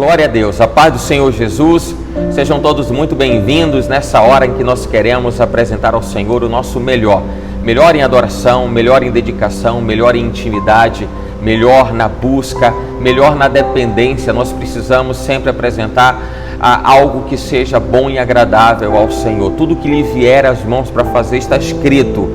Glória a Deus, a paz do Senhor Jesus, sejam todos muito bem-vindos nessa hora em que nós queremos apresentar ao Senhor o nosso melhor em adoração, melhor em dedicação, melhor em intimidade, melhor na busca, melhor na dependência. Nós precisamos sempre apresentar algo que seja bom e agradável ao Senhor. Tudo que lhe vier às mãos para fazer está escrito.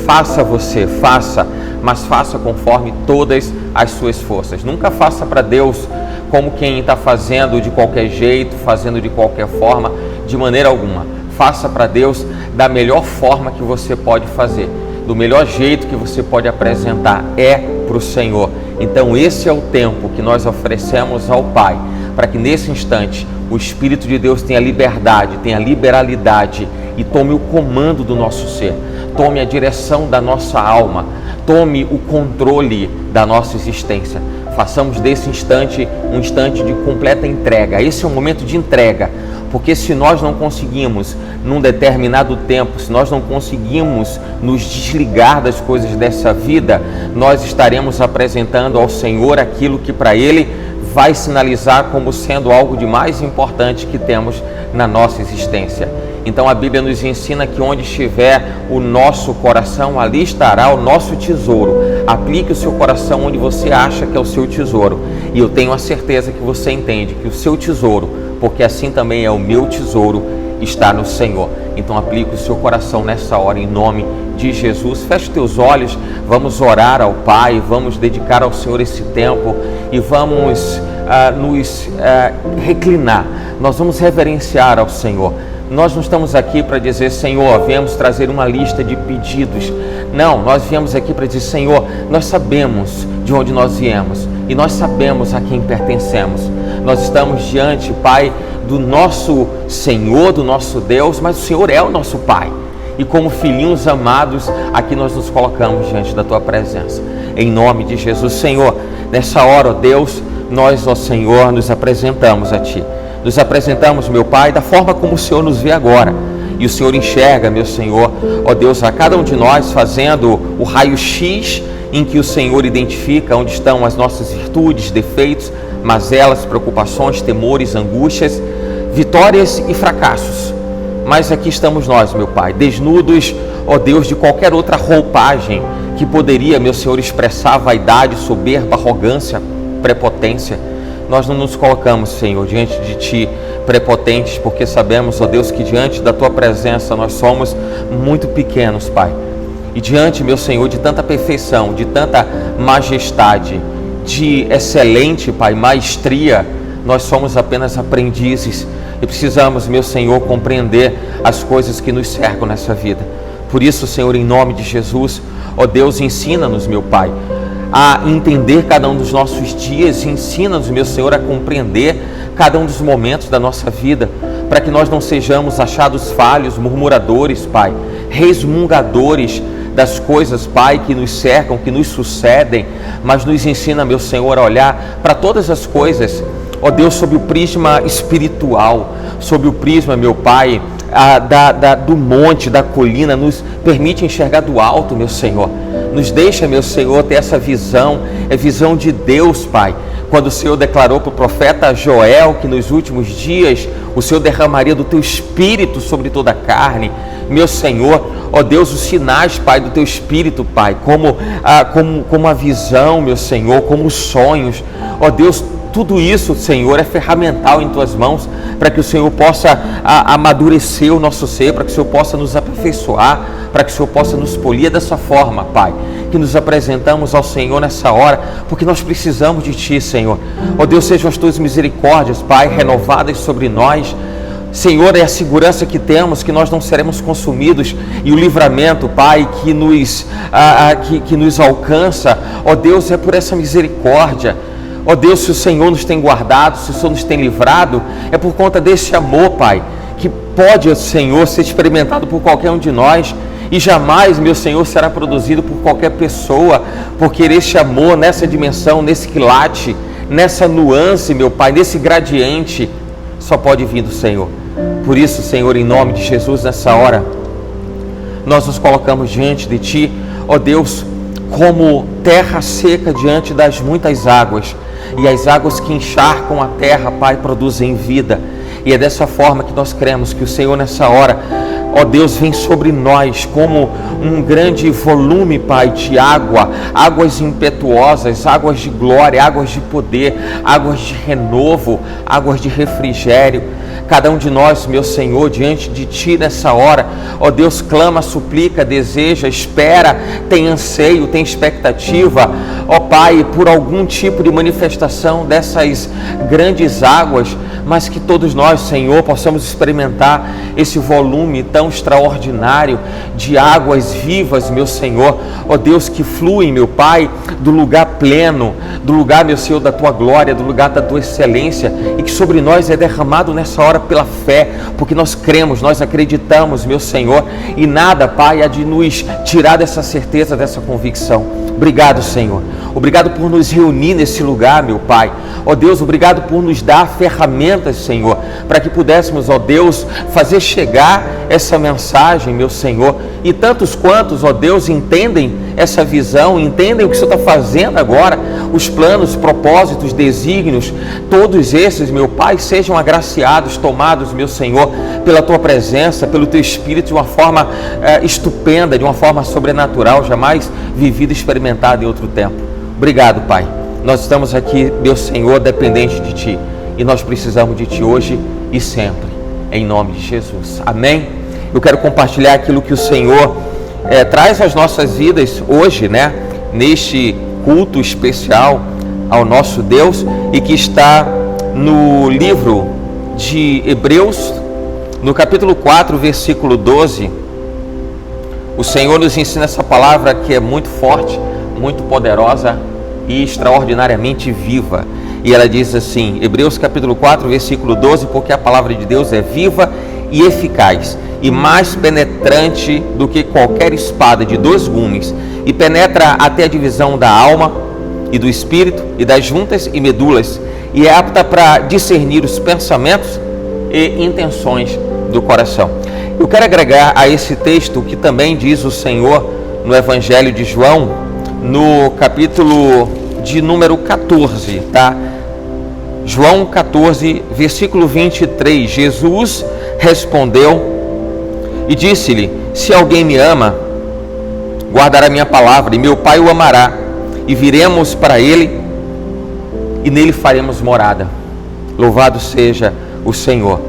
Faça você, faça, mas faça conforme todas as suas forças. Nunca faça para Deus como quem está fazendo de qualquer jeito, fazendo de qualquer forma, de maneira alguma. Faça para Deus da melhor forma que você pode fazer, do melhor jeito que você pode apresentar, é para o Senhor. Então esse é o tempo que nós oferecemos ao Pai, para que nesse instante o Espírito de Deus tenha liberdade, tenha liberalidade e tome o comando do nosso ser, tome a direção da nossa alma, tome o controle da nossa existência. Façamos desse instante um instante de completa entrega. Esse é um momento de entrega, porque se nós não conseguimos, num determinado tempo, se nós não conseguimos nos desligar das coisas dessa vida, nós estaremos apresentando ao Senhor aquilo que para Ele vai sinalizar como sendo algo de mais importante que temos na nossa existência. Então a Bíblia nos ensina que onde estiver o nosso coração, ali estará o nosso tesouro. Aplique o seu coração onde você acha que é o seu tesouro. E eu tenho a certeza que você entende que o seu tesouro, porque assim também é o meu tesouro, está no Senhor. Então aplique o seu coração nessa hora em nome de Jesus. Feche teus olhos, vamos orar ao Pai, vamos dedicar ao Senhor esse tempo e vamos nos reclinar. Nós vamos reverenciar ao Senhor. Nós não estamos aqui para dizer, Senhor, viemos trazer uma lista de pedidos. Não, nós viemos aqui para dizer, Senhor, nós sabemos de onde nós viemos e nós sabemos a quem pertencemos. Nós estamos diante, Pai, do nosso Senhor, do nosso Deus, mas o Senhor é o nosso Pai. E como filhinhos amados, aqui nós nos colocamos diante da Tua presença. Em nome de Jesus, Senhor, nessa hora, ó Deus, nós, ó Senhor, nos apresentamos a Ti. Nos apresentamos, meu Pai, da forma como o Senhor nos vê agora. E o Senhor enxerga, meu Senhor, ó Deus, a cada um de nós fazendo o raio-x em que o Senhor identifica onde estão as nossas virtudes, defeitos, mazelas, preocupações, temores, angústias, vitórias e fracassos. Mas aqui estamos nós, meu Pai, desnudos, ó Deus, de qualquer outra roupagem que poderia, meu Senhor, expressar vaidade, soberba, arrogância, prepotência. Nós não nos colocamos, Senhor, diante de Ti prepotentes, porque sabemos, ó Deus, que diante da Tua presença nós somos muito pequenos, Pai. E diante, meu Senhor, de tanta perfeição, de tanta majestade, de excelente, Pai, maestria, nós somos apenas aprendizes e precisamos, meu Senhor, compreender as coisas que nos cercam nessa vida. Por isso, Senhor, em nome de Jesus, ó Deus, ensina-nos, meu Pai, a entender cada um dos nossos dias, ensina-nos, meu Senhor, a compreender cada um dos momentos da nossa vida, para que nós não sejamos achados falhos, murmuradores, Pai, resmungadores das coisas, Pai, que nos cercam, que nos sucedem, mas nos ensina, meu Senhor, a olhar para todas as coisas, ó Deus, sob o prisma espiritual, sob o prisma, meu Pai, do monte, da colina, nos permite enxergar do alto, meu Senhor. Nos deixa, meu Senhor, ter essa visão, é visão de Deus, Pai. Quando o Senhor declarou para o profeta Joel que nos últimos dias o Senhor derramaria do Teu Espírito sobre toda a carne. Meu Senhor, ó Deus, os sinais, Pai, do Teu Espírito, Pai, como a visão, meu Senhor, como os sonhos, ó Deus, tudo isso, Senhor, é ferramental em Tuas mãos para que o Senhor possa amadurecer o nosso ser, para que o Senhor possa nos aperfeiçoar, para que o Senhor possa nos polir dessa forma, Pai, que nos apresentamos ao Senhor nessa hora, porque nós precisamos de Ti, Senhor. Ó Deus, sejam as Tuas misericórdias, Pai, renovadas sobre nós. Senhor, é a segurança que temos, que nós não seremos consumidos, e o livramento, Pai, que nos alcança, ó Deus, é por essa misericórdia. Ó Deus, se o Senhor nos tem guardado, se o Senhor nos tem livrado, é por conta desse amor, Pai, que pode, Senhor, ser experimentado por qualquer um de nós e jamais, meu Senhor, será produzido por qualquer pessoa, porque este amor, nessa dimensão, nesse quilate, nessa nuance, meu Pai, nesse gradiente, só pode vir do Senhor. Por isso, Senhor, em nome de Jesus, nessa hora, nós nos colocamos diante de Ti, ó Deus, como terra seca diante das muitas águas, e as águas que encharcam a terra, Pai, produzem vida. E é dessa forma que nós cremos que o Senhor nessa hora, ó Deus, vem sobre nós como um grande volume, Pai, de água, águas impetuosas, águas de glória, águas de poder, águas de renovo, águas de refrigério. Cada um de nós, meu Senhor, diante de Ti nessa hora, ó Deus, clama, suplica, deseja, espera, tem anseio, tem expectativa, ó Pai, por algum tipo de manifestação dessas grandes águas, mas que todos nós, Senhor, possamos experimentar esse volume tão extraordinário de águas vivas, meu Senhor, ó Deus, que fluem, meu Pai, do lugar pleno, do lugar, meu Senhor, da Tua glória, do lugar da Tua excelência, e que sobre nós é derramado nessa hora pela fé, porque nós cremos, nós acreditamos, meu Senhor, e nada, Pai, há de nos tirar dessa certeza, dessa convicção. Obrigado, Senhor. Obrigado por nos reunir nesse lugar, meu Pai. Ó Deus, obrigado por nos dar ferramentas, Senhor, para que pudéssemos, ó Deus, fazer chegar essa mensagem, meu Senhor. E tantos quantos, ó Deus, entendem essa visão, entendem o que o Senhor está fazendo agora, os planos, propósitos, desígnios, todos esses, meu Pai, sejam agraciados, tomados, meu Senhor, pela Tua presença, pelo Teu Espírito, de uma forma estupenda, de uma forma sobrenatural, jamais vivida e experimentada em outro tempo. Obrigado, Pai. Nós estamos aqui, meu Senhor, dependente de Ti, e nós precisamos de Ti hoje e sempre, em nome de Jesus. Amém? Eu quero compartilhar aquilo que o Senhor traz às nossas vidas hoje, né? Neste culto especial ao nosso Deus, e que está no livro de Hebreus, no capítulo 4, versículo 12. O Senhor nos ensina essa palavra que é muito forte, muito poderosa e extraordinariamente viva. E ela diz assim, Hebreus capítulo 4, versículo 12, porque a palavra de Deus é viva e eficaz, e mais penetrante do que qualquer espada de 2 gumes, e penetra até a divisão da alma e do espírito, e das juntas e medulas, e é apta para discernir os pensamentos e intenções do coração. Eu quero agregar a esse texto que também diz o Senhor no Evangelho de João, no capítulo de número 14, tá? João 14, versículo 23, Jesus respondeu e disse-lhe, se alguém me ama, guardará minha palavra, e meu Pai o amará, e viremos para ele, e nele faremos morada. Louvado seja o Senhor,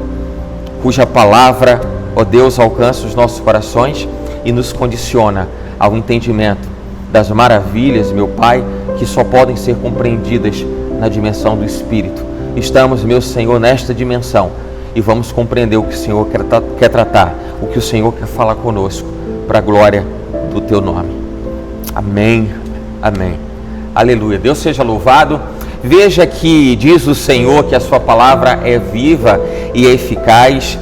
cuja palavra, ó Deus, alcança os nossos corações e nos condiciona ao entendimento das maravilhas, meu Pai, que só podem ser compreendidas na dimensão do Espírito. Estamos, meu Senhor, nesta dimensão, e vamos compreender o que o Senhor quer tratar, o que o Senhor quer falar conosco, para a glória do Teu nome. Amém, amém. Aleluia. Deus seja louvado. Veja que diz o Senhor que a sua palavra é viva e é eficaz.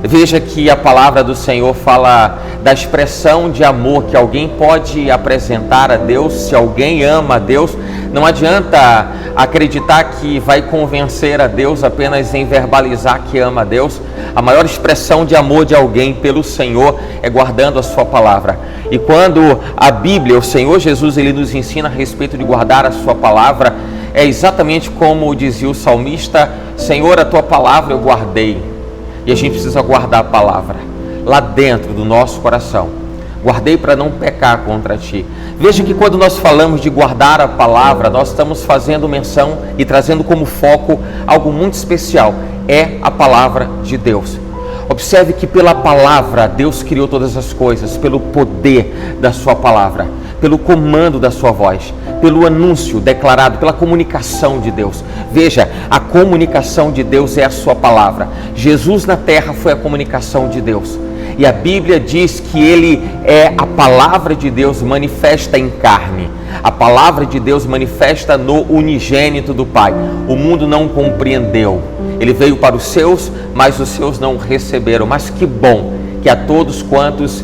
Veja que a palavra do Senhor fala da expressão de amor que alguém pode apresentar a Deus. Se alguém ama a Deus, não adianta acreditar que vai convencer a Deus apenas em verbalizar que ama a Deus. A maior expressão de amor de alguém pelo Senhor é guardando a sua palavra. E quando a Bíblia, o Senhor Jesus, ele nos ensina a respeito de guardar a sua palavra, é exatamente como dizia o salmista, Senhor, a tua palavra eu guardei. E a gente precisa guardar a palavra lá dentro do nosso coração. Guardei para não pecar contra ti. Veja que quando nós falamos de guardar a palavra, nós estamos fazendo menção e trazendo como foco algo muito especial. É a palavra de Deus. Observe que pela palavra Deus criou todas as coisas, pelo poder da sua palavra, pelo comando da sua voz, pelo anúncio declarado, pela comunicação de Deus. Veja, a comunicação de Deus é a sua palavra. Jesus na terra foi a comunicação de Deus. E a Bíblia diz que Ele é a palavra de Deus manifesta em carne. A palavra de Deus manifesta no unigênito do Pai. O mundo não compreendeu. Ele veio para os seus, mas os seus não o receberam. Mas que bom que a todos quantos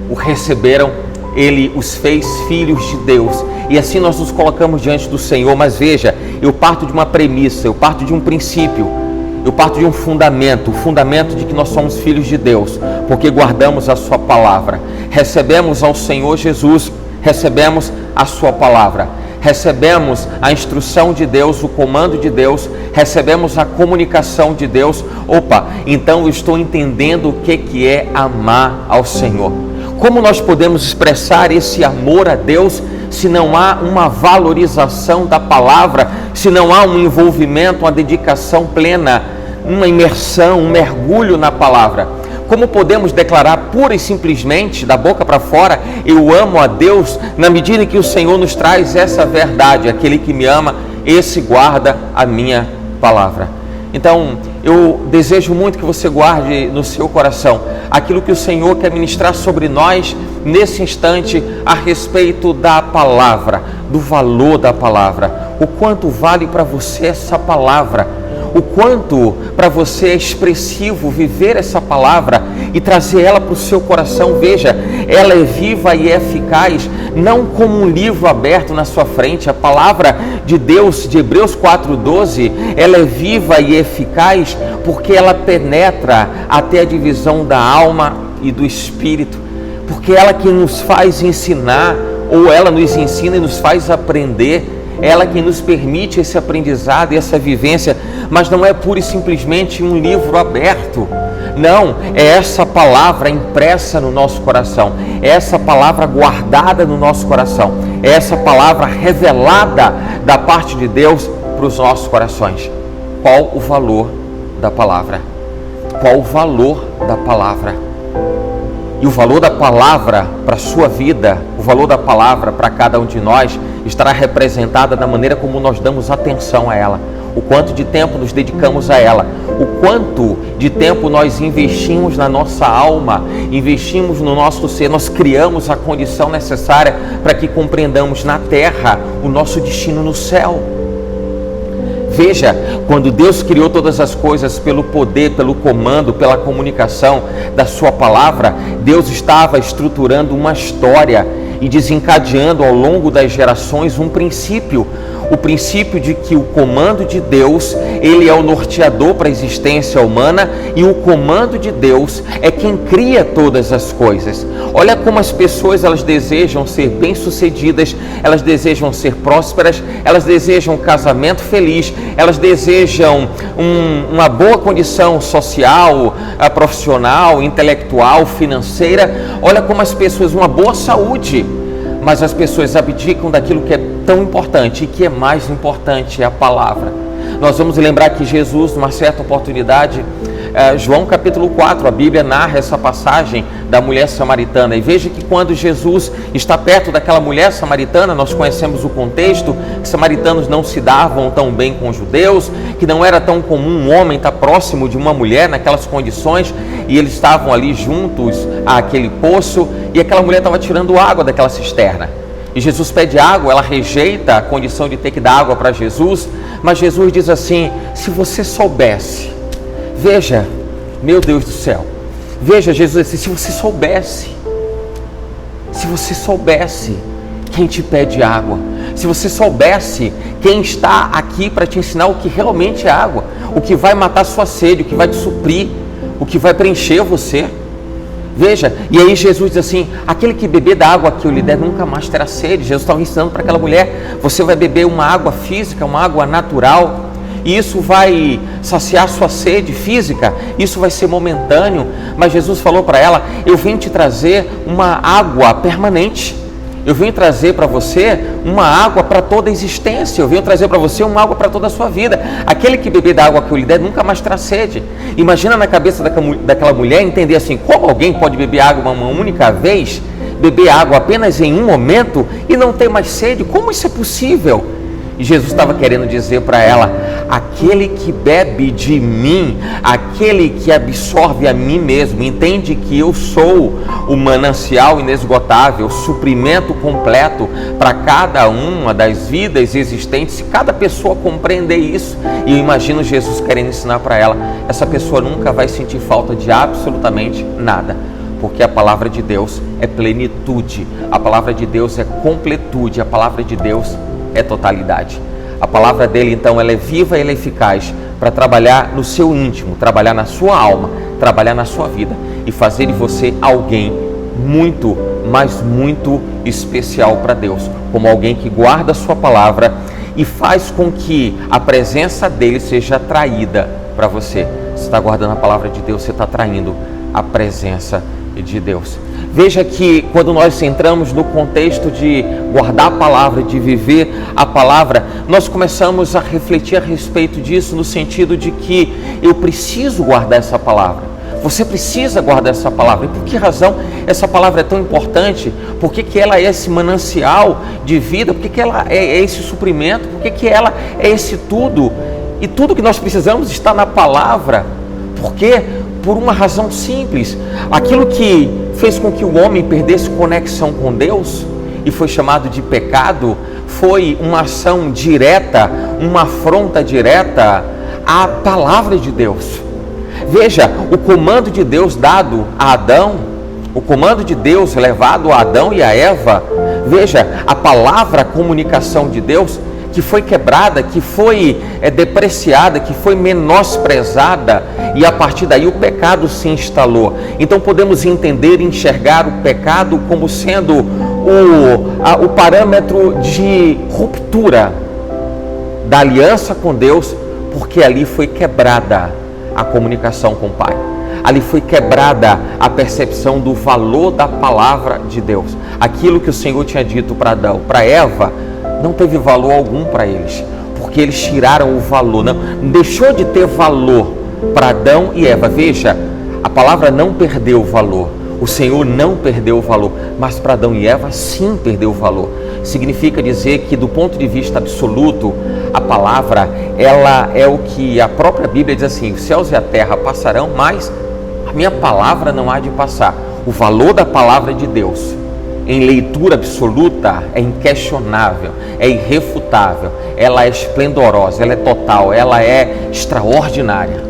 o receberam, Ele os fez filhos de Deus. E assim nós nos colocamos diante do Senhor. Mas veja, eu parto de uma premissa, eu parto de um princípio, eu parto de um fundamento, o fundamento de que nós somos filhos de Deus, porque guardamos a sua palavra. Recebemos ao Senhor Jesus, recebemos a sua palavra. recebemos a instrução de Deus, o comando de Deus, recebemos a comunicação de Deus. Opa, então eu estou entendendo o que é amar ao Senhor. Como nós podemos expressar esse amor a Deus se não há uma valorização da palavra, se não há um envolvimento, uma dedicação plena, uma imersão, um mergulho na palavra? Como podemos declarar pura e simplesmente, da boca para fora, eu amo a Deus, na medida em que o Senhor nos traz essa verdade: aquele que me ama, esse guarda a minha palavra. Então, eu desejo muito que você guarde no seu coração aquilo que o Senhor quer ministrar sobre nós nesse instante a respeito da palavra, do valor da palavra, o quanto vale para você essa palavra, o quanto para você é expressivo viver essa palavra e trazer ela para o seu coração. Veja, ela é viva e eficaz, não como um livro aberto na sua frente. A palavra de Deus, de Hebreus 4:12, ela é viva e eficaz porque ela penetra até a divisão da alma e do espírito, porque ela que nos faz ensinar, ou ela nos ensina e nos faz aprender, ela que nos permite esse aprendizado e essa vivência. Mas não é pura e simplesmente um livro aberto, não, é essa palavra impressa no nosso coração, é essa palavra guardada no nosso coração, é essa palavra revelada da parte de Deus para os nossos corações. Qual o valor da palavra? Qual o valor da palavra? E o valor da palavra para a sua vida, o valor da palavra para cada um de nós, estará representada na maneira como nós damos atenção a ela, o quanto de tempo nos dedicamos a ela, o quanto de tempo nós investimos na nossa alma, investimos no nosso ser, nós criamos a condição necessária para que compreendamos na terra o nosso destino no céu. Veja, quando Deus criou todas as coisas pelo poder, pelo comando, pela comunicação da sua palavra, Deus estava estruturando uma história e desencadeando ao longo das gerações um princípio, o princípio de que o comando de Deus, ele é o norteador para a existência humana, e o comando de Deus é quem cria todas as coisas. Olha como as pessoas, elas desejam ser bem-sucedidas, elas desejam ser prósperas, elas desejam um casamento feliz, elas desejam uma boa condição social, profissional, intelectual, financeira. Olha como as pessoas, uma boa saúde, mas as pessoas abdicam daquilo que é tão importante, e que é mais importante, é a palavra. Nós vamos lembrar que Jesus, numa certa oportunidade, João capítulo 4, a Bíblia narra essa passagem da mulher samaritana, e veja que quando Jesus está perto daquela mulher samaritana, nós conhecemos o contexto, que samaritanos não se davam tão bem com os judeus, que não era tão comum um homem estar próximo de uma mulher naquelas condições, e eles estavam ali juntos àquele poço, e aquela mulher estava tirando água daquela cisterna, e Jesus pede água, ela rejeita a condição de ter que dar água para Jesus, mas Jesus diz assim: se você soubesse, veja, meu Deus do céu, veja, Jesus disse: se você soubesse quem te pede água, se você soubesse quem está aqui para te ensinar o que realmente é água, o que vai matar sua sede, o que vai te suprir, o que vai preencher você. Veja, e aí Jesus diz assim: aquele que beber da água que eu lhe der nunca mais terá sede. Jesus estava ensinando para aquela mulher: você vai beber uma água física, uma água natural, e isso vai saciar sua sede física, isso vai ser momentâneo. Mas Jesus falou para ela: eu vim te trazer uma água permanente, eu vim trazer para você uma água para toda a existência, eu vim trazer para você uma água para toda a sua vida. Aquele que beber da água que eu lhe der nunca mais terá sede. Imagina na cabeça daquela mulher entender assim: como alguém pode beber água uma única vez, beber água apenas em um momento e não ter mais sede? Como isso é possível? E Jesus estava querendo dizer para ela: aquele que bebe de mim, aquele que absorve a mim mesmo, entende que eu sou o manancial inesgotável, o suprimento completo para cada uma das vidas existentes. Se cada pessoa compreender isso, e eu imagino Jesus querendo ensinar para ela, essa pessoa nunca vai sentir falta de absolutamente nada, porque a palavra de Deus é plenitude, a palavra de Deus é completude, a palavra de Deus é totalidade. A palavra dele, então, ela é viva e ela é eficaz para trabalhar no seu íntimo, trabalhar na sua alma, trabalhar na sua vida e fazer de você alguém muito, mas muito especial para Deus, como alguém que guarda a sua palavra e faz com que a presença dele seja atraída para você. Você está guardando a palavra de Deus, você está atraindo a presença de Deus. Veja que quando nós entramos no contexto de guardar a palavra, de viver a palavra, nós começamos a refletir a respeito disso no sentido de que eu preciso guardar essa palavra. Você precisa guardar essa palavra. E por que razão essa palavra é tão importante? Por que ela é esse manancial de vida? Por que ela é esse suprimento? Por que ela é esse tudo? E tudo que nós precisamos está na palavra. Por quê? Por uma razão simples. Aquilo que fez com que o homem perdesse conexão com Deus e foi chamado de pecado, foi uma ação direta, uma afronta direta à palavra de Deus. Veja, o comando de Deus dado a Adão, o comando de Deus levado a Adão e a Eva, veja, a palavra, a comunicação de Deus, que foi quebrada, que foi depreciada, que foi menosprezada, e a partir daí o pecado se instalou. Então podemos entender e enxergar o pecado como sendo o parâmetro de ruptura da aliança com Deus, porque ali foi quebrada a comunicação com o Pai. Ali foi quebrada a percepção do valor da palavra de Deus. Aquilo que o Senhor tinha dito para Adão, para Eva, não teve valor algum para eles, porque eles tiraram o valor, não deixou de ter valor para Adão e Eva. Veja, a palavra não perdeu o valor, o Senhor não perdeu o valor, mas para Adão e Eva sim perdeu o valor. Significa dizer que do ponto de vista absoluto, a palavra, ela é o que a própria Bíblia diz assim: os céus e a terra passarão, mas a minha palavra não há de passar. O valor da palavra de Deus, em leitura absoluta, é inquestionável, é irrefutável, ela é esplendorosa, ela é total, ela é extraordinária.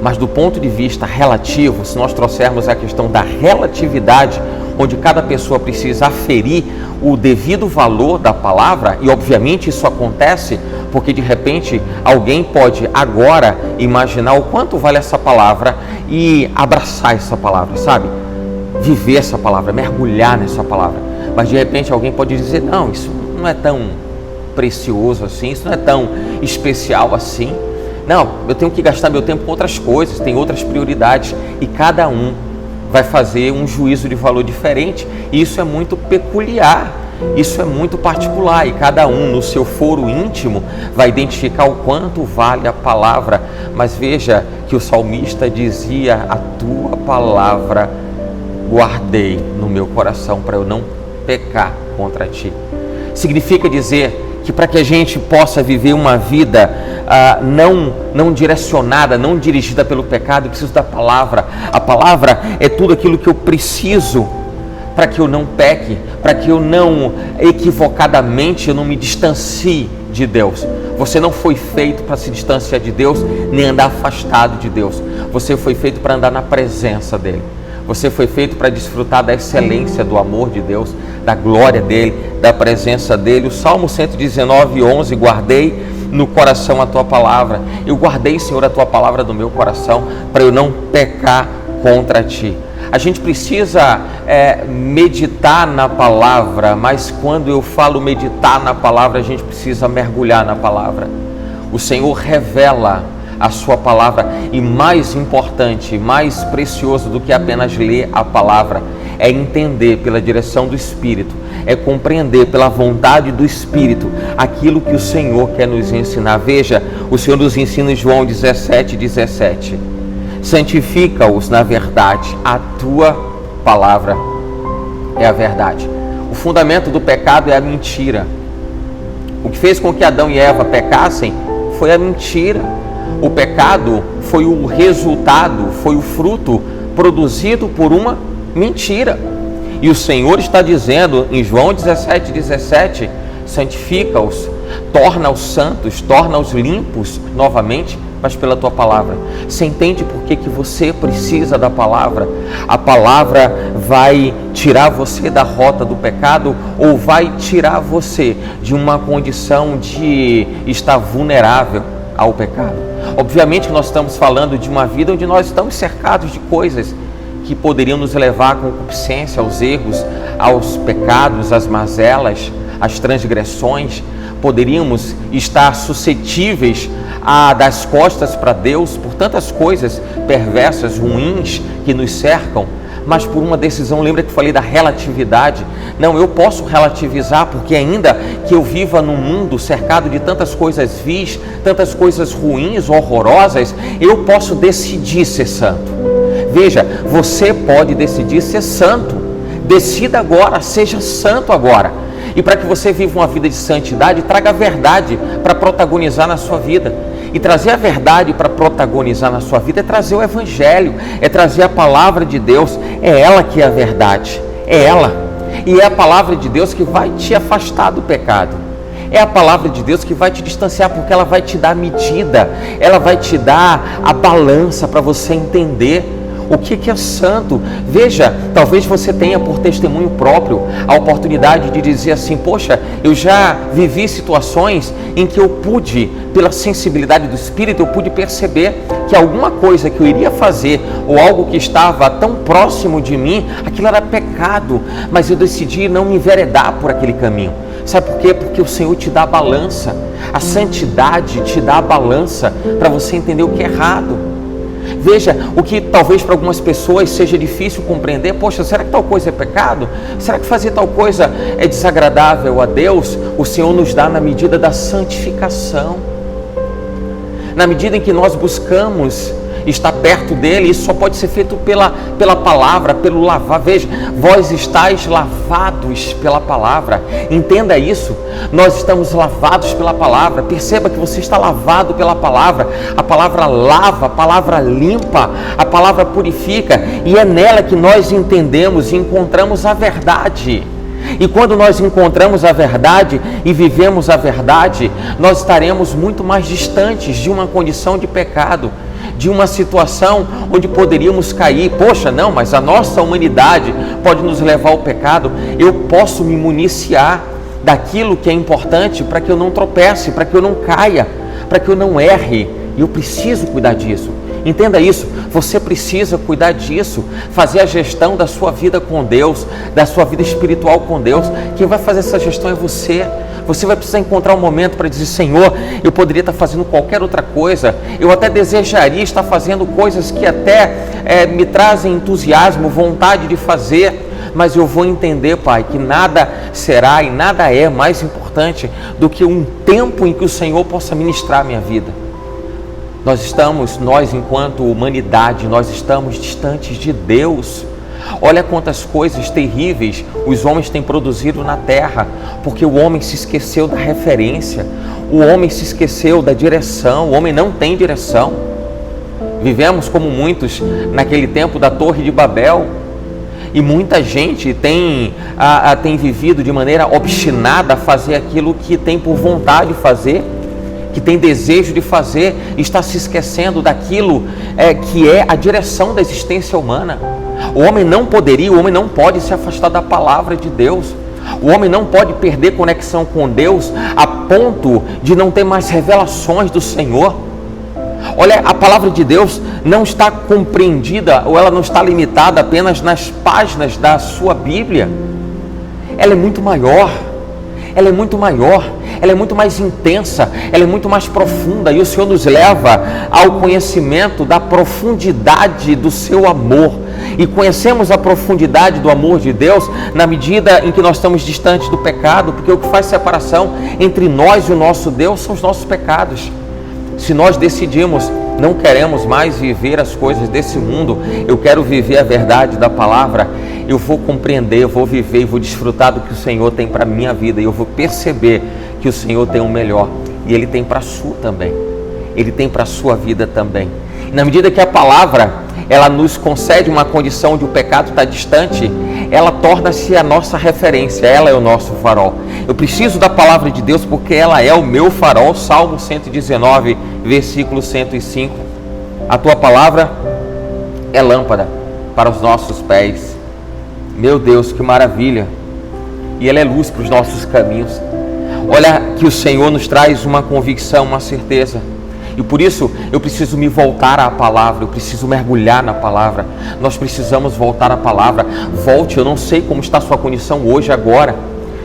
Mas do ponto de vista relativo, se nós trouxermos a questão da relatividade, onde cada pessoa precisa aferir o devido valor da palavra, e obviamente isso acontece porque de repente alguém pode agora imaginar o quanto vale essa palavra e abraçar essa palavra, sabe? Viver essa palavra, mergulhar nessa palavra. Mas de repente alguém pode dizer: não, isso não é tão precioso assim, isso não é tão especial assim. Não, eu tenho que gastar meu tempo com outras coisas, tem outras prioridades, e cada um vai fazer um juízo de valor diferente, e isso é muito peculiar, isso é muito particular, e cada um no seu foro íntimo vai identificar o quanto vale a palavra. Mas veja que o salmista dizia: a tua palavra guardei no meu coração para eu não pecar contra ti. Significa dizer que para que a gente possa viver uma vida não direcionada, não dirigida pelo pecado, eu preciso da palavra. A palavra é tudo aquilo que eu preciso para que eu não peque, para que eu não equivocadamente eu não me distancie de Deus. Você não foi feito para se distanciar de Deus, nem andar afastado de Deus. Você foi feito para andar na presença dEle. Você foi feito para desfrutar da excelência do amor de Deus, da glória dEle, da presença dEle. O Salmo 119:11, guardei no coração a tua palavra. Eu guardei, Senhor, a tua palavra no meu coração para eu não pecar contra ti. A gente precisa meditar na palavra, mas quando eu falo meditar na palavra, a gente precisa mergulhar na palavra. O Senhor revela a sua palavra, e mais importante, mais precioso do que apenas ler a palavra, é entender pela direção do Espírito, é compreender pela vontade do Espírito aquilo que o Senhor quer nos ensinar. Veja, o Senhor nos ensina em João 17:17. Santifica-os na verdade, a tua palavra é a verdade. O fundamento do pecado é a mentira. O que fez com que Adão e Eva pecassem foi a mentira. O pecado foi o resultado, foi o fruto produzido por uma mentira. E o Senhor está dizendo em João 17:17, santifica-os, torna-os santos, torna-os limpos novamente, mas pela tua palavra. Você entende por que você precisa da palavra? A palavra vai tirar você da rota do pecado, ou vai tirar você de uma condição de estar vulnerável ao pecado? Obviamente que nós estamos falando de uma vida onde nós estamos cercados de coisas que poderiam nos levar à concupiscência, aos erros, aos pecados, às mazelas, às transgressões, poderíamos estar suscetíveis a dar as costas para Deus por tantas coisas perversas, ruins que nos cercam, mas por uma decisão, lembra que eu falei da relatividade? Não, eu posso relativizar, porque ainda que eu viva num mundo cercado de tantas coisas vis, tantas coisas ruins, horrorosas, eu posso decidir ser santo. Veja, você pode decidir ser santo. Decida agora, seja santo agora. E para que você viva uma vida de santidade, traga a verdade para protagonizar na sua vida. E trazer a verdade para protagonizar na sua vida é trazer o Evangelho, é trazer a palavra de Deus. É ela que é a verdade, é ela. E é a palavra de Deus que vai te afastar do pecado. É a palavra de Deus que vai te distanciar, porque ela vai te dar a medida, ela vai te dar a balança para você entender o que é santo. Veja, talvez você tenha por testemunho próprio a oportunidade de dizer assim: poxa, eu já vivi situações em que eu pude, pela sensibilidade do Espírito, eu pude perceber que alguma coisa que eu iria fazer, ou algo que estava tão próximo de mim, aquilo era pecado, mas eu decidi não me enveredar por aquele caminho. Sabe por quê? Porque o Senhor te dá a balança, a santidade te dá a balança para você entender o que é errado. Veja, o que talvez para algumas pessoas seja difícil compreender: poxa, será que tal coisa é pecado? Será que fazer tal coisa é desagradável a Deus? O Senhor nos dá na medida da santificação. Na medida em que nós buscamos estar perto dele, isso só pode ser feito pela palavra, pelo lavar. Veja, vós estáis lavados pela palavra. Entenda isso, nós estamos lavados pela palavra. Perceba que você está lavado pela palavra. A palavra lava, a palavra limpa, a palavra purifica, e é nela que nós entendemos e encontramos a verdade. E quando nós encontramos a verdade e vivemos a verdade, nós estaremos muito mais distantes de uma condição de pecado, de uma situação onde poderíamos cair. Poxa, não, mas a nossa humanidade pode nos levar ao pecado. Eu posso me municiar daquilo que é importante para que eu não tropece, para que eu não caia, para que eu não erre. E eu preciso cuidar disso. Entenda isso, você precisa cuidar disso, fazer a gestão da sua vida com Deus, da sua vida espiritual com Deus. Quem vai fazer essa gestão é você. Você vai precisar encontrar um momento para dizer: Senhor, eu poderia estar fazendo qualquer outra coisa, eu até desejaria estar fazendo coisas que até me trazem entusiasmo, vontade de fazer, mas eu vou entender, Pai, que nada será e nada é mais importante do que um tempo em que o Senhor possa ministrar a minha vida. Nós enquanto humanidade, nós estamos distantes de Deus. Olha quantas coisas terríveis os homens têm produzido na terra, porque o homem se esqueceu da referência, o homem se esqueceu da direção, o homem não tem direção. Vivemos como muitos naquele tempo da Torre de Babel, e muita gente tem vivido de maneira obstinada a fazer aquilo que tem por vontade de fazer, que tem desejo de fazer, está se esquecendo daquilo que é a direção da existência humana. O homem não pode se afastar da palavra de Deus. O homem não pode perder conexão com Deus a ponto de não ter mais revelações do Senhor. Olha, a palavra de Deus não está compreendida, ou ela não está limitada apenas nas páginas da sua Bíblia. Ela é muito maior. Ela é muito maior, ela é muito mais intensa, ela é muito mais profunda, e o Senhor nos leva ao conhecimento da profundidade do seu amor. E conhecemos a profundidade do amor de Deus na medida em que nós estamos distantes do pecado, porque o que faz separação entre nós e o nosso Deus são os nossos pecados. Se nós decidimos: não queremos mais viver as coisas desse mundo, eu quero viver a verdade da palavra, eu vou compreender, eu vou viver e vou desfrutar do que o Senhor tem para a minha vida, e eu vou perceber que o Senhor tem o melhor, e Ele tem para a sua também, Ele tem para a sua vida também. E na medida que a palavra, ela nos concede uma condição onde o pecado está distante, ela torna-se a nossa referência, ela é o nosso farol. Eu preciso da palavra de Deus porque ela é o meu farol. Salmo 119, versículo 105. A tua palavra é lâmpada para os nossos pés. Meu Deus, que maravilha! E ela é luz para os nossos caminhos. Olha que o Senhor nos traz uma convicção, uma certeza. E por isso eu preciso me voltar à palavra, eu preciso mergulhar na palavra. Nós precisamos voltar à palavra. Volte, eu não sei como está a sua condição hoje, agora.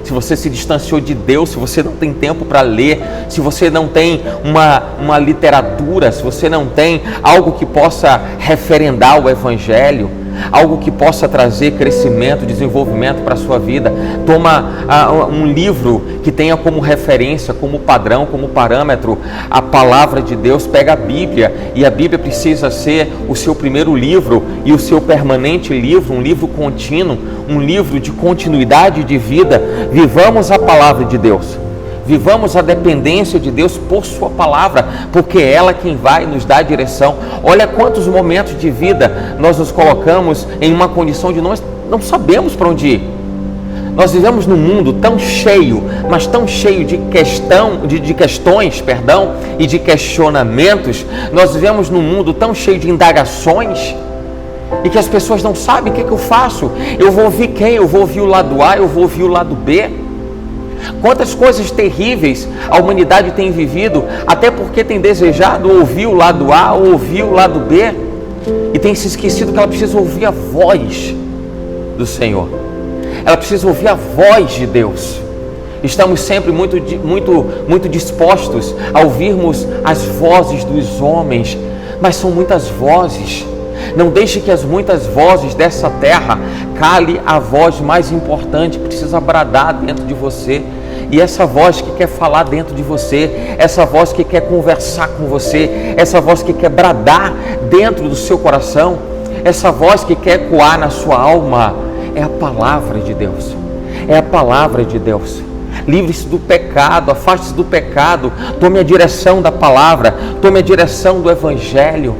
Se você se distanciou de Deus, se você não tem tempo para ler, se você não tem uma literatura, se você não tem algo que possa referendar o Evangelho, algo que possa trazer crescimento, desenvolvimento para a sua vida, toma um livro que tenha como referência, como padrão, como parâmetro a palavra de Deus. Pega a Bíblia, e a Bíblia precisa ser o seu primeiro livro e o seu permanente livro, um livro contínuo, um livro de continuidade de vida. Vivamos a palavra de Deus. Vivamos a dependência de Deus por sua palavra, porque é ela quem vai nos dar a direção. Olha quantos momentos de vida nós nos colocamos em uma condição de nós não sabemos para onde ir. Nós vivemos num mundo tão cheio, mas tão cheio de questões e de questionamentos. Nós vivemos num mundo tão cheio de indagações, e que as pessoas não sabem o que eu faço. Eu vou ouvir quem? Eu vou ouvir o lado A, eu vou ouvir o lado B. Quantas coisas terríveis a humanidade tem vivido, até porque tem desejado ouvir o lado A ou ouvir o lado B, e tem se esquecido que ela precisa ouvir a voz do Senhor. Ela precisa ouvir a voz de Deus. Estamos sempre muito dispostos a ouvirmos as vozes dos homens, mas são muitas vozes. Não deixe que as muitas vozes dessa terra cale a voz mais importante, precisa bradar dentro de você. E essa voz que quer falar dentro de você, essa voz que quer conversar com você, essa voz que quer bradar dentro do seu coração, essa voz que quer ecoar na sua alma, é a palavra de Deus. É a palavra de Deus. Livre-se do pecado, afaste-se do pecado, tome a direção da palavra, tome a direção do Evangelho.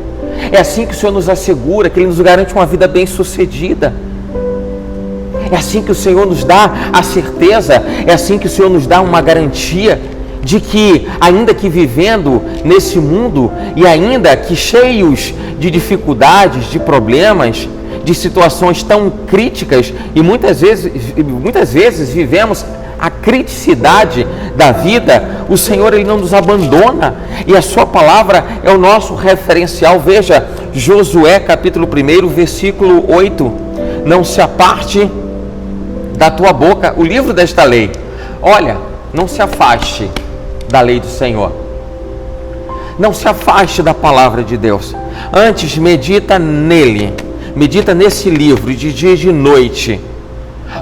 É assim que o Senhor nos assegura, que Ele nos garante uma vida bem-sucedida. É assim que o Senhor nos dá a certeza, é assim que o Senhor nos dá uma garantia de que, ainda que vivendo nesse mundo e ainda que cheios de dificuldades, de problemas, de situações tão críticas, e muitas vezes vivemos a criticidade da vida, o Senhor Ele não nos abandona, e a sua palavra é o nosso referencial. Veja, Josué capítulo 1, versículo 8, não se aparte da tua boca o livro desta lei. Olha, não se afaste da lei do Senhor, não se afaste da palavra de Deus, antes medita nele, medita nesse livro de dia e de noite.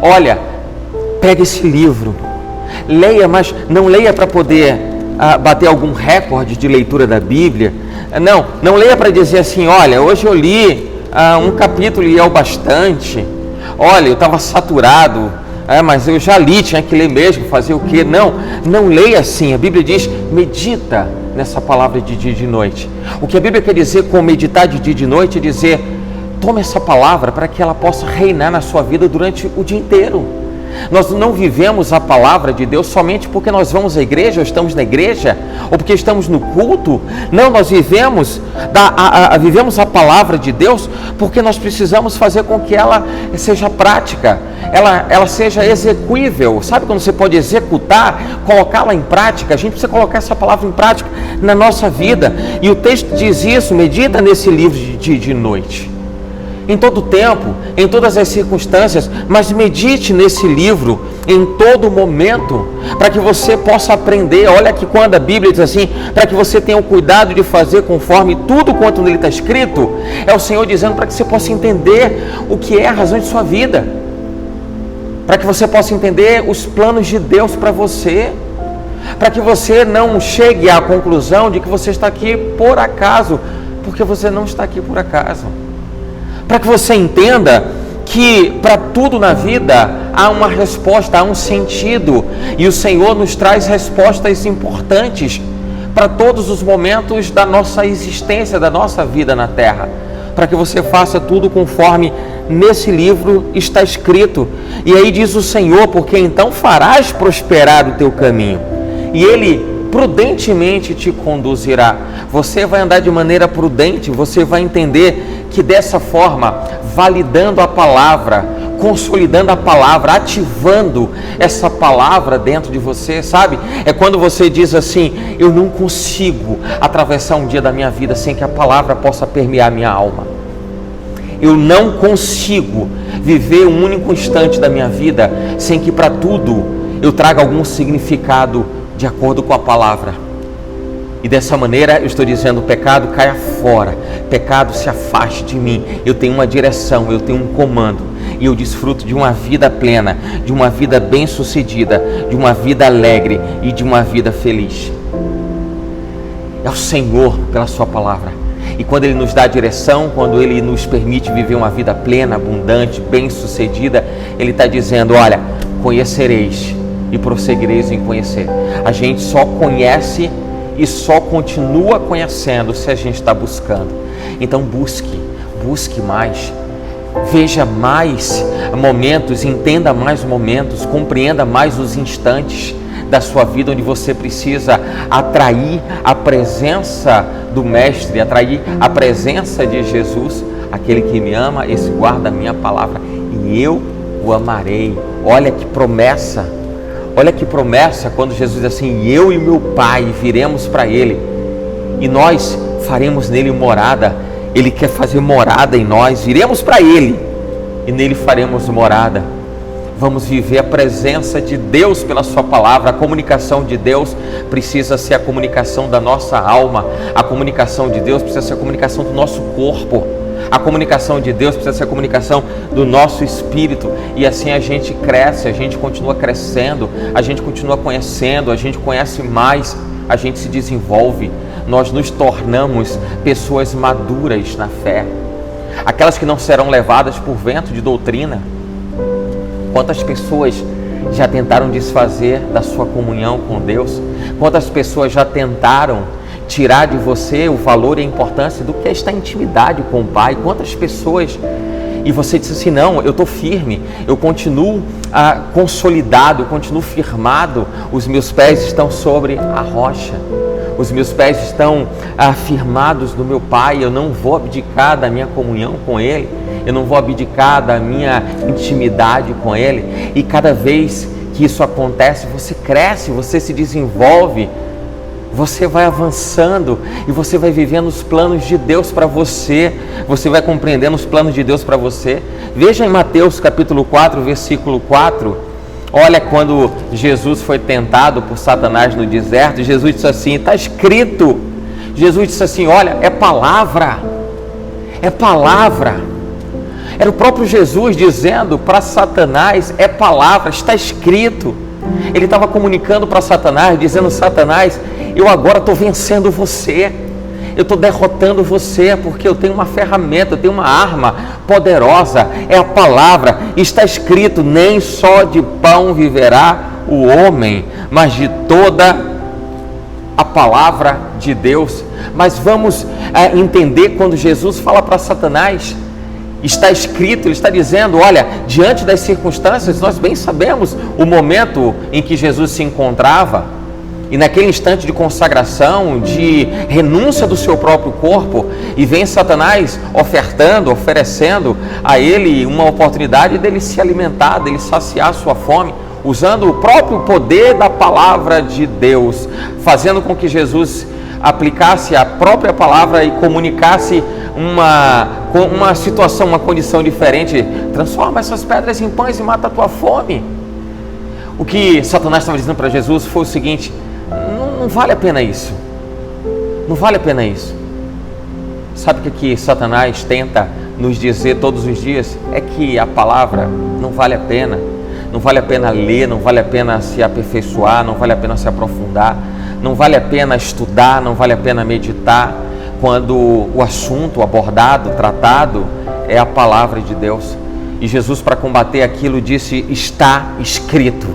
Olha, pega esse livro, leia, mas não leia para poder bater algum recorde de leitura da Bíblia. Não leia para dizer assim, olha, hoje eu li um capítulo e é o bastante. Olha, eu estava saturado, mas eu já li, tinha que ler mesmo, fazer o quê? Não leia assim. A Bíblia diz, medita nessa palavra de dia e de noite. O que a Bíblia quer dizer com meditar de dia e de noite é dizer, tome essa palavra para que ela possa reinar na sua vida durante o dia inteiro. Nós não vivemos a palavra de Deus somente porque nós vamos à igreja, ou estamos na igreja, ou porque estamos no culto. Não, nós vivemos a palavra de Deus porque nós precisamos fazer com que ela seja prática, ela seja execuível. Sabe quando você pode executar, colocá-la em prática? A gente precisa colocar essa palavra em prática na nossa vida. E o texto diz isso, medita nesse livro de dia e de noite. Em todo tempo, em todas as circunstâncias, mas medite nesse livro em todo momento, para que você possa aprender. Olha que quando a Bíblia diz assim, para que você tenha o cuidado de fazer conforme tudo quanto nele está escrito, é o Senhor dizendo para que você possa entender o que é a razão de sua vida, para que você possa entender os planos de Deus para você, para que você não chegue à conclusão de que você está aqui por acaso, porque você não está aqui por acaso. Para que você entenda que para tudo na vida há uma resposta, há um sentido, e o Senhor nos traz respostas importantes para todos os momentos da nossa existência, da nossa vida na terra, para que você faça tudo conforme nesse livro está escrito. E aí diz o Senhor, porque então farás prosperar o teu caminho, e Ele prudentemente te conduzirá. Você vai andar de maneira prudente, você vai entender que dessa forma, validando a palavra, consolidando a palavra, ativando essa palavra dentro de você, sabe? É quando você diz assim: eu não consigo atravessar um dia da minha vida sem que a palavra possa permear minha alma. Eu não consigo viver um único instante da minha vida sem que para tudo eu traga algum significado de acordo com a palavra. E dessa maneira eu estou dizendo: pecado, caia fora, pecado, se afaste de mim. Eu tenho uma direção, eu tenho um comando, e eu desfruto de uma vida plena, de uma vida bem-sucedida, de uma vida alegre e de uma vida feliz. É o Senhor pela sua palavra. E quando Ele nos dá a direção, quando Ele nos permite viver uma vida plena, abundante, bem-sucedida, Ele está dizendo: olha, conhecereis e prosseguireis em conhecer. A gente só conhece e só continua conhecendo se a gente está buscando. Então busque mais, veja mais momentos, entenda mais momentos, compreenda mais os instantes da sua vida onde você precisa atrair a presença do Mestre, atrair a presença de Jesus. Aquele que me ama, esse guarda a minha palavra e eu o amarei. Olha que promessa! Olha que promessa quando Jesus diz assim: eu e meu Pai viremos para Ele e nós faremos nele morada. Ele quer fazer morada em nós, viremos para Ele e nele faremos morada. Vamos viver a presença de Deus pela sua palavra. A comunicação de Deus precisa ser a comunicação da nossa alma. A comunicação de Deus precisa ser a comunicação do nosso corpo. A comunicação de Deus precisa ser a comunicação do nosso espírito. E assim a gente cresce, a gente continua crescendo, a gente continua conhecendo, a gente conhece mais, a gente se desenvolve. Nós nos tornamos pessoas maduras na fé. Aquelas que não serão levadas por vento de doutrina. Quantas pessoas já tentaram desfazer da sua comunhão com Deus? Quantas pessoas já tentaram tirar de você o valor e a importância do que é esta intimidade com o Pai? Quantas pessoas... E você disse assim: não, eu estou firme, eu continuo consolidado, eu continuo firmado, os meus pés estão sobre a rocha, os meus pés estão firmados no meu Pai, eu não vou abdicar da minha comunhão com Ele, eu não vou abdicar da minha intimidade com Ele. E cada vez que isso acontece, você cresce, você se desenvolve, você vai avançando e você vai vivendo os planos de Deus para você. Você vai compreendendo os planos de Deus para você. Veja em Mateus capítulo 4, versículo 4. Olha, quando Jesus foi tentado por Satanás no deserto, Jesus disse assim: está escrito. Jesus disse assim: olha, é palavra. É palavra. Era o próprio Jesus dizendo para Satanás: é palavra, está escrito. Ele estava comunicando para Satanás, dizendo: Satanás, eu agora estou vencendo você, eu estou derrotando você, porque eu tenho uma ferramenta, eu tenho uma arma poderosa, é a palavra. Está escrito: nem só de pão viverá o homem, mas de toda a palavra de Deus. Mas vamos entender quando Jesus fala para Satanás: está escrito, ele está dizendo, olha, diante das circunstâncias, nós bem sabemos o momento em que Jesus se encontrava, e naquele instante de consagração, de renúncia do seu próprio corpo, e vem Satanás oferecendo a ele uma oportunidade dele se alimentar, dele saciar sua fome, usando o próprio poder da palavra de Deus, fazendo com que Jesus aplicasse a própria palavra e comunicasse uma situação, uma condição diferente. Transforma essas pedras em pães e mata a tua fome. O que Satanás estava dizendo para Jesus foi o seguinte: não vale a pena isso, não vale a pena isso. Sabe o que Satanás tenta nos dizer todos os dias? É que a palavra não vale a pena. Não vale a pena ler, não vale a pena se aperfeiçoar, não vale a pena se aprofundar, não vale a pena estudar, não vale a pena meditar, quando o assunto abordado, tratado, é a palavra de Deus. E Jesus, para combater aquilo, disse: está escrito.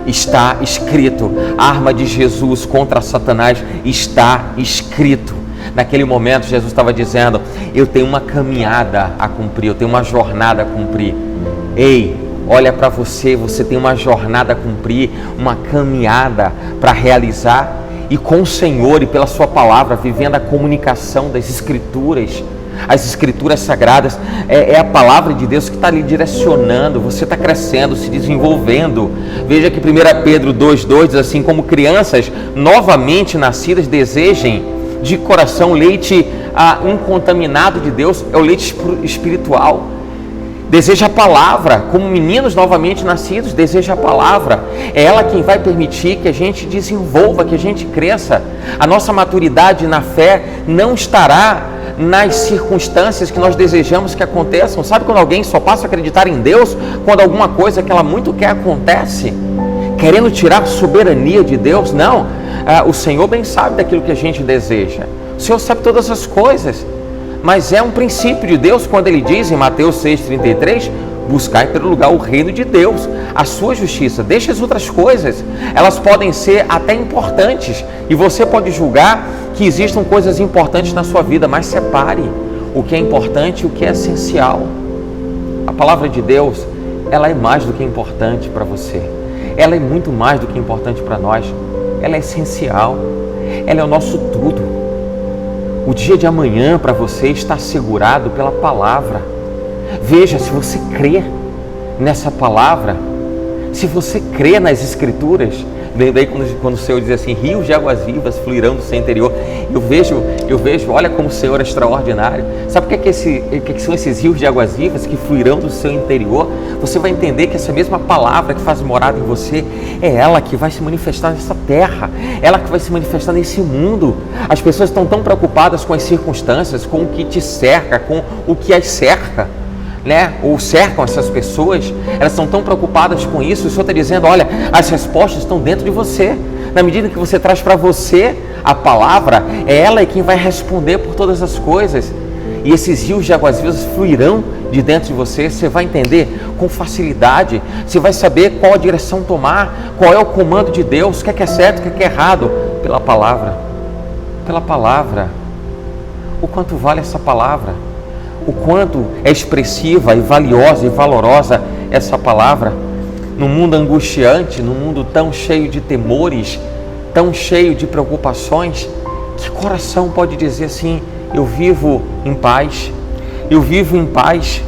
Está escrito. A arma de Jesus contra Satanás está escrito. Naquele momento Jesus estava dizendo: eu tenho uma caminhada a cumprir, eu tenho uma jornada a cumprir. Ei, olha para você, você tem uma jornada a cumprir, uma caminhada para realizar, e com o Senhor e pela sua palavra, vivendo a comunicação das Escrituras, as escrituras sagradas, é a palavra de Deus que está lhe direcionando, você está crescendo, se desenvolvendo. Veja que 1 Pedro 2,2 diz assim: como crianças novamente nascidas, desejem de coração leite incontaminado de Deus, é o leite espiritual. Deseja a palavra, como meninos novamente nascidos, deseja a palavra. É ela quem vai permitir que a gente desenvolva, que a gente cresça. A nossa maturidade na fé não estará nas circunstâncias que nós desejamos que aconteçam. Sabe quando alguém só passa a acreditar em Deus quando alguma coisa que ela muito quer acontece? Querendo tirar a soberania de Deus? Não, o Senhor bem sabe daquilo que a gente deseja. O Senhor sabe todas as coisas. Mas é um princípio de Deus quando Ele diz em Mateus 6,33: buscai pelo lugar o reino de Deus, a sua justiça. Deixa as outras coisas, elas podem ser até importantes, e você pode julgar que existam coisas importantes na sua vida, mas separe o que é importante e o que é essencial. A palavra de Deus, ela é mais do que importante para você, ela é muito mais do que importante para nós, ela é essencial, ela é o nosso tudo. O dia de amanhã para você está assegurado pela palavra. Veja, se você crê nessa palavra, se você crê nas escrituras, lembrei quando o Senhor diz assim: rios de águas vivas fluirão do seu interior. Eu vejo, olha como o Senhor é extraordinário. Sabe o que são esses rios de águas vivas que fluirão do seu interior? Você vai entender que essa mesma palavra que faz morada em você, é ela que vai se manifestar nessa terra, ela que vai se manifestar nesse mundo. As pessoas estão tão preocupadas com as circunstâncias, com o que te cerca, com o que as cerca, ou cercam essas pessoas. Elas estão tão preocupadas com isso. O Senhor está dizendo: olha, as respostas estão dentro de você. Na medida que você traz para você a palavra, é ela quem vai responder por todas as coisas. E esses rios de águas vivas fluirão de dentro de você. Você vai entender com facilidade. Você vai saber qual a direção tomar, qual é o comando de Deus, o que é certo, o que é errado, pela palavra. Pela palavra. O quanto vale essa palavra? O quanto é expressiva e valiosa e valorosa essa palavra. Num mundo angustiante, num mundo tão cheio de temores, tão cheio de preocupações, que coração pode dizer assim: eu vivo em paz, eu vivo em paz,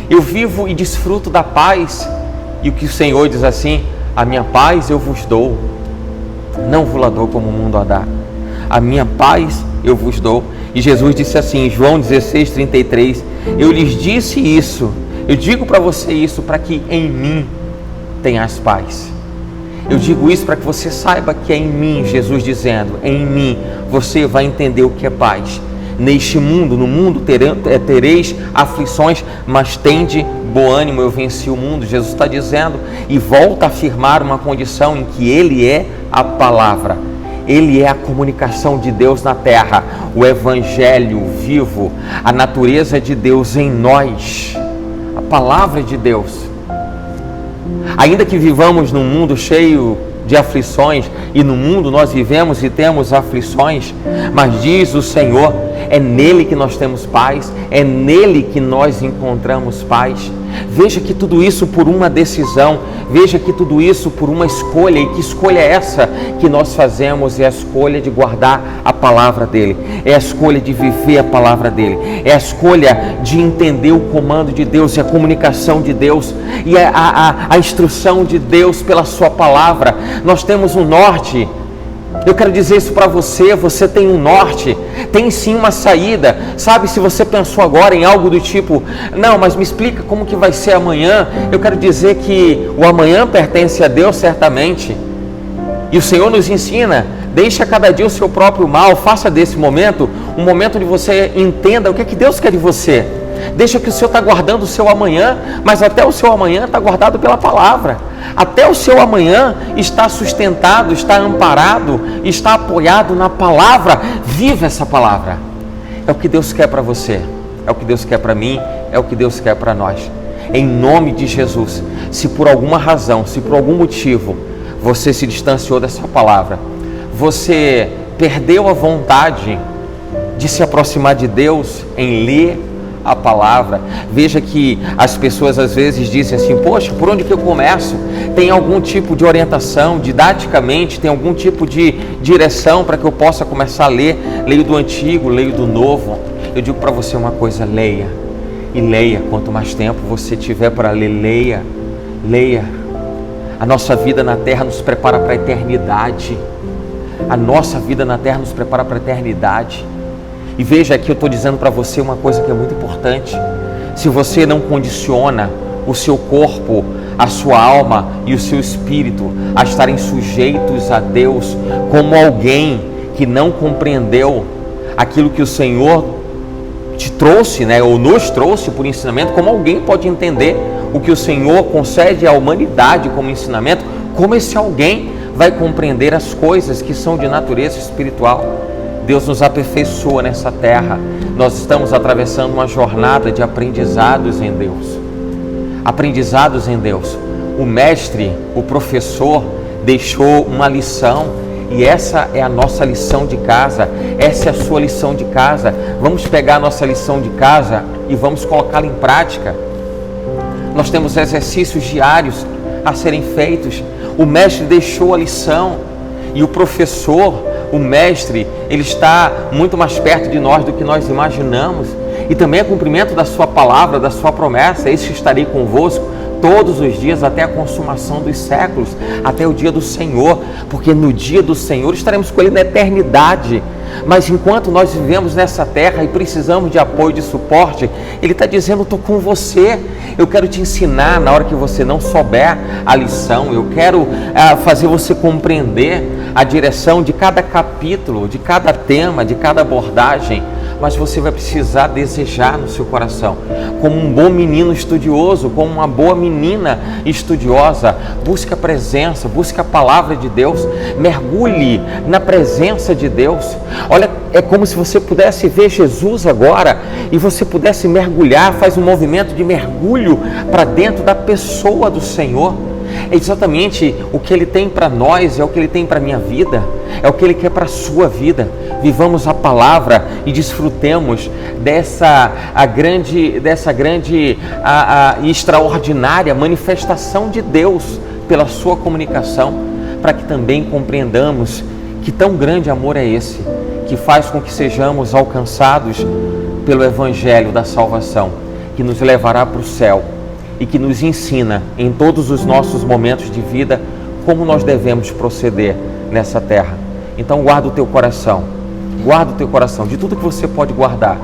eu vivo e desfruto da paz? E o que o Senhor diz assim: a minha paz eu vos dou, não vos la dou como o mundo a dá, a minha paz eu vos dou. E Jesus disse assim em João 16,33: eu lhes disse isso, eu digo para você isso, para que em mim tenhas paz. Eu digo isso para que você saiba que é em mim, Jesus dizendo, em mim você vai entender o que é paz. Neste mundo, no mundo tereis aflições, mas tende bom ânimo, eu venci o mundo. Jesus está dizendo, e volta a afirmar uma condição em que Ele é a palavra. Ele é a comunicação de Deus na terra, o Evangelho vivo, a natureza de Deus em nós, a palavra de Deus. Ainda que vivamos num mundo cheio de aflições, e no mundo nós vivemos e temos aflições, mas diz o Senhor, é nele que nós temos paz, é nele que nós encontramos paz. Veja que tudo isso por uma decisão, veja que tudo isso por uma escolha. E que escolha é essa que nós fazemos? É a escolha de guardar a palavra dele, é a escolha de viver a palavra dele, é a escolha de entender o comando de Deus e a comunicação de Deus e a instrução de Deus pela sua palavra. Nós temos um norte. Eu quero dizer isso para você, você tem um norte, tem sim uma saída. Sabe, se você pensou agora em algo do tipo, não, mas me explica como que vai ser amanhã. Eu quero dizer que o amanhã pertence a Deus certamente. E o Senhor nos ensina, deixa cada dia o seu próprio mal, faça desse momento um momento onde você entenda o que é que Deus quer de você. Deixa que o Senhor está guardando o seu amanhã, mas até o seu amanhã está guardado pela palavra. Até o seu amanhã está sustentado, está amparado, está apoiado na palavra. Viva essa palavra. É o que Deus quer para você, é o que Deus quer para mim, é o que Deus quer para nós. Em nome de Jesus, se por alguma razão, se por algum motivo você se distanciou dessa palavra, você perdeu a vontade de se aproximar de Deus em ler a palavra. Veja que as pessoas às vezes dizem assim, poxa, por onde que eu começo? Tem algum tipo de orientação, didaticamente, tem algum tipo de direção para que eu possa começar a ler? Leio do Antigo, leio do Novo. eu digo para você uma coisa: leia. E leia, quanto mais tempo você tiver para ler, leia. Leia. A nossa vida na terra nos prepara para a eternidade. A nossa vida na terra nos prepara para a eternidade. E veja aqui, eu estou dizendo para você uma coisa que é muito importante. Se você não condiciona o seu corpo, a sua alma e o seu espírito a estarem sujeitos a Deus, como alguém que não compreendeu aquilo que o Senhor te trouxe, ou nos trouxe por ensinamento, como alguém pode entender o que o Senhor concede à humanidade como ensinamento, como esse alguém vai compreender as coisas que são de natureza espiritual? Deus nos aperfeiçoa nessa terra. Nós estamos atravessando uma jornada de aprendizados em Deus. Aprendizados em Deus. O mestre, o professor, deixou uma lição, e essa é a nossa lição de casa. Essa é a sua lição de casa. Vamos pegar a nossa lição de casa e vamos colocá-la em prática. Nós temos exercícios diários a serem feitos. O mestre deixou a lição, e o professor, o mestre, ele está muito mais perto de nós do que nós imaginamos. E também é cumprimento da sua palavra, da sua promessa: eis que estarei convosco todos os dias até a consumação dos séculos, até o dia do Senhor, porque no dia do Senhor estaremos com Ele na eternidade. Mas enquanto nós vivemos nessa terra e precisamos de apoio, de suporte, Ele está dizendo: estou com você, eu quero te ensinar na hora que você não souber a lição, eu quero fazer você compreender a direção de cada capítulo, de cada tema, de cada abordagem. Mas você vai precisar desejar no seu coração, como um bom menino estudioso, como uma boa menina estudiosa. Busque a presença, busque a palavra de Deus, mergulhe na presença de Deus. Olha, é como se você pudesse ver Jesus agora e você pudesse mergulhar, faz um movimento de mergulho para dentro da pessoa do Senhor. É exatamente o que Ele tem para nós, é o que Ele tem para a minha vida, é o que Ele quer para a sua vida. Vivamos a palavra e desfrutemos dessa grande e extraordinária manifestação de Deus pela sua comunicação, para que também compreendamos que tão grande amor é esse, que faz com que sejamos alcançados pelo Evangelho da salvação, que nos levará para o céu e que nos ensina em todos os nossos momentos de vida como nós devemos proceder nessa terra. Então guarda o teu coração, de tudo que você pode guardar,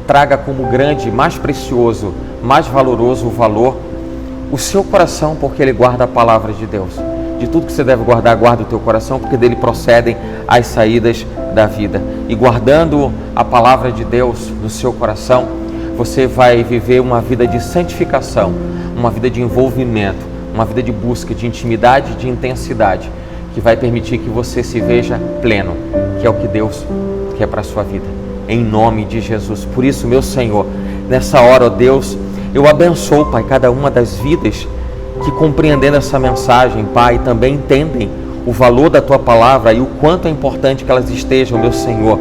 traga como grande, mais precioso, mais valoroso o valor, o seu coração, porque ele guarda a palavra de Deus. De tudo que você deve guardar, guarda o teu coração, porque dele procedem as saídas da vida. E guardando a palavra de Deus no seu coração, você vai viver uma vida de santificação, uma vida de envolvimento, uma vida de busca, de intimidade, de intensidade, que vai permitir que você se veja pleno, que é o que Deus quer para a sua vida, em nome de Jesus. Por isso, meu Senhor, nessa hora, ó Deus, eu abençoo, Pai, cada uma das vidas que, compreendendo essa mensagem, Pai, também entendem o valor da Tua palavra e o quanto é importante que elas estejam, meu Senhor,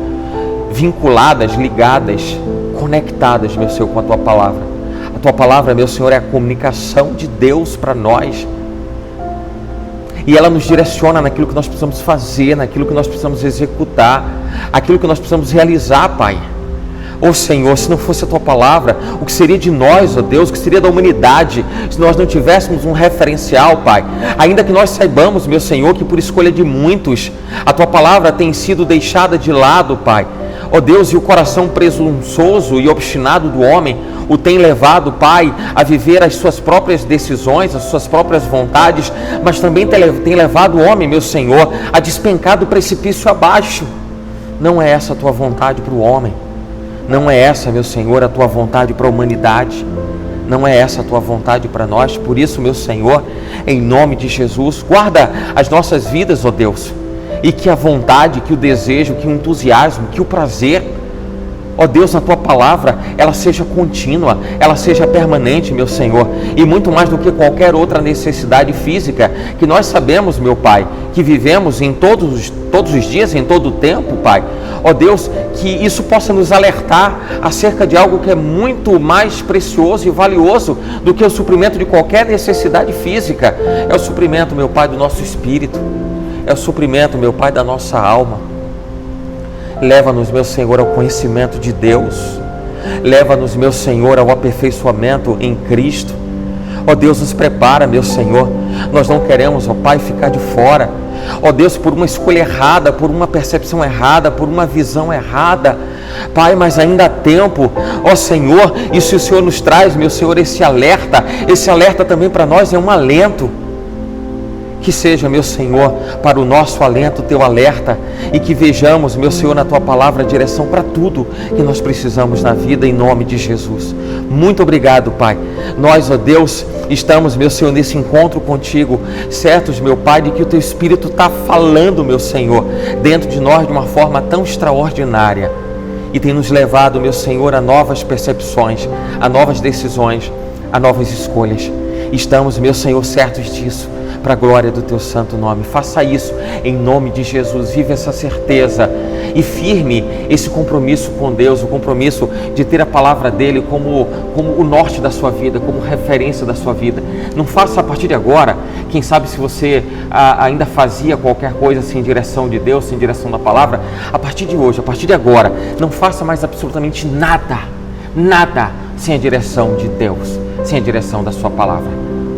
vinculadas, ligadas, conectadas, meu Senhor, com a Tua palavra. A Tua palavra, meu Senhor, é a comunicação de Deus para nós. E ela nos direciona naquilo que nós precisamos fazer, naquilo que nós precisamos executar, aquilo que nós precisamos realizar, Pai. Ó Senhor, se não fosse a Tua palavra, o que seria de nós, ó Deus, o que seria da humanidade, se nós não tivéssemos um referencial, Pai? Ainda que nós saibamos, meu Senhor, que por escolha de muitos, a Tua palavra tem sido deixada de lado, Pai. Ó Deus, e o coração presunçoso e obstinado do homem o tem levado, Pai, a viver as suas próprias decisões, as suas próprias vontades, mas também tem levado o homem, meu Senhor, a despencar do precipício abaixo. Não é essa a Tua vontade para o homem. Não é essa, meu Senhor, a Tua vontade para a humanidade. Não é essa a Tua vontade para nós. Por isso, meu Senhor, em nome de Jesus, guarda as nossas vidas, ó Deus, e que a vontade, que o desejo, que o entusiasmo, que o prazer, ó Deus, na Tua palavra, ela seja contínua, ela seja permanente, meu Senhor, e muito mais do que qualquer outra necessidade física, que nós sabemos, meu Pai, que vivemos em todos os dias, em todo o tempo, Pai. Ó Deus, que isso possa nos alertar acerca de algo que é muito mais precioso e valioso do que o suprimento de qualquer necessidade física. É o suprimento, meu Pai, do nosso espírito, é o suprimento, meu Pai, da nossa alma. Leva-nos, meu Senhor, ao conhecimento de Deus. leva-nos, meu Senhor, ao aperfeiçoamento em Cristo. Ó Deus, nos prepara, meu Senhor. Nós não queremos, ó Pai, ficar de fora. Ó Deus, por uma escolha errada, por uma percepção errada, por uma visão errada. Pai, mas ainda há tempo, ó Senhor, e se o Senhor nos traz, meu Senhor, esse alerta também para nós é um alento. Que seja, meu Senhor, para o nosso alento, teu alerta, e que vejamos, meu Senhor, na tua palavra, a direção para tudo que nós precisamos na vida, em nome de Jesus. Muito obrigado, Pai. Nós, ó Deus, estamos, meu Senhor, nesse encontro contigo, certos, meu Pai, de que o teu Espírito está falando, meu Senhor, dentro de nós de uma forma tão extraordinária, e tem nos levado, meu Senhor, a novas percepções, a novas decisões, a novas escolhas. Estamos, meu Senhor, certos disso, para a glória do teu santo nome. Faça isso em nome de Jesus. Vive essa certeza e firme esse compromisso com Deus, o compromisso de ter a palavra dele como o norte da sua vida, como referência da sua vida. Não faça a partir de agora, quem sabe se você ainda fazia qualquer coisa assim em direção de Deus, sem direção da palavra, a partir de hoje, a partir de agora, não faça mais absolutamente nada sem a direção de Deus, sem a direção da sua palavra.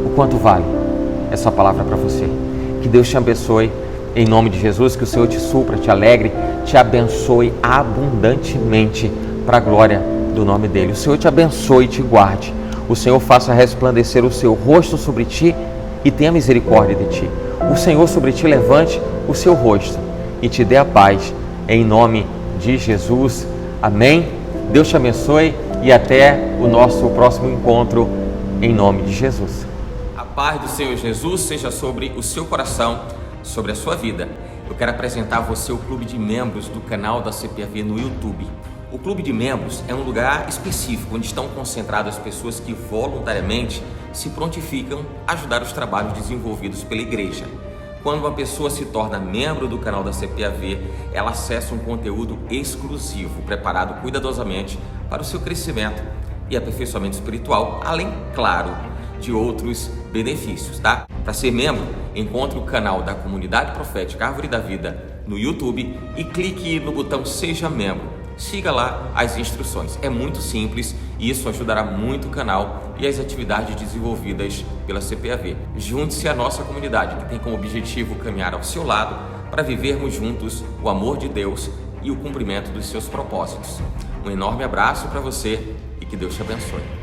O quanto vale essa palavra para você? Que Deus te abençoe em nome de Jesus, que o Senhor te supra, te alegre, te abençoe abundantemente para a glória do nome dele. O Senhor te abençoe e te guarde. O Senhor faça resplandecer o seu rosto sobre ti e tenha misericórdia de ti. O Senhor sobre ti levante o seu rosto e te dê a paz em nome de Jesus. Amém. Deus te abençoe e até o nosso próximo encontro em nome de Jesus. A paz do Senhor Jesus seja sobre o seu coração, sobre a sua vida. Eu quero apresentar a você o clube de membros do canal da CPAV no YouTube. O clube de membros é um lugar específico onde estão concentradas pessoas que voluntariamente se prontificam a ajudar os trabalhos desenvolvidos pela igreja. Quando uma pessoa se torna membro do canal da CPAV, ela acessa um conteúdo exclusivo, preparado cuidadosamente para o seu crescimento e aperfeiçoamento espiritual, além, claro, de outros benefícios, tá? Para ser membro, encontre o canal da Comunidade Profética Árvore da Vida no YouTube e clique no botão Seja Membro. Siga lá as instruções. É muito simples e isso ajudará muito o canal e as atividades desenvolvidas pela CPAV. Junte-se à nossa comunidade, que tem como objetivo caminhar ao seu lado para vivermos juntos o amor de Deus e o cumprimento dos seus propósitos. Um enorme abraço para você e que Deus te abençoe.